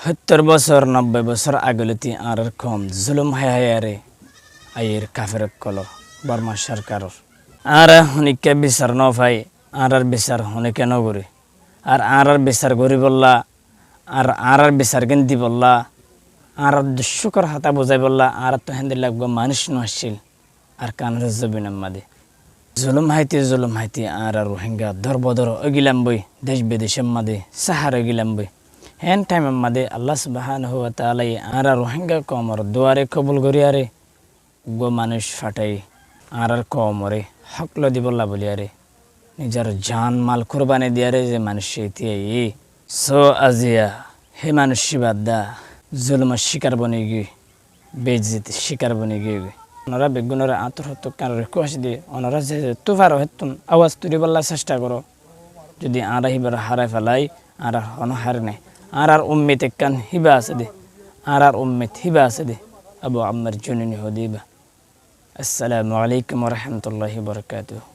70 বছর 90 বছর আগলতি আর কম জুলুম হায়ারে আয়ের কাফের কল বর্মা সরকারর আর হনিকে বিচার ন ভাই আর বিচার হনিকে নগরে আর বিচার গরি বললা আর বিচার গেন্দি বললা আর দুঃখর হাতা বোঝাই বললা আর তো হেন্দি লাগবো মানুষ নছিল আর কানের জবিন মাদে জুলুম হাইতি আর রোহিঙ্গা দরবদর অগিলাম বই দেশ বিদেশের মাদে সাহার অগিলাম বই হেন টাইম মাদে আল্লাহ সুবহানাহু ওয়া তাআলা আর রোহিঙ্গা কমর দুয়ারে কবুল করিয়ারে গো মানুষ ফাটাই আর কমরে হকল দিবল্লা বলিয়ারে নিজের জান মাল কুরবানি দিয়ারে যে মানুষ ইতিয়ে সো আজিয়া হে মানুষ বাদা জুলুমের শিকার বনে গিয়ে বেজিত শিকার বনে গিয়ে ওনারা বেগুনের আত্মহত্যা কারো রিকোয়েস্ট দিয়ে ওনারা যে তুফারও হেতুন আওয়াজ তুলি বলার চেষ্টা করো যদি আর হিবার হারাই ফেলাই আর হার নেই আর উম্মিত কান হিবা আছে দে আর উম্মিত হিবা আছে দে আবু আম্মার জুনিনি হদিবা আসসালামু আলাইকুম ওয়া রাহমাতুল্লাহি ওয়া বারাকাতুহু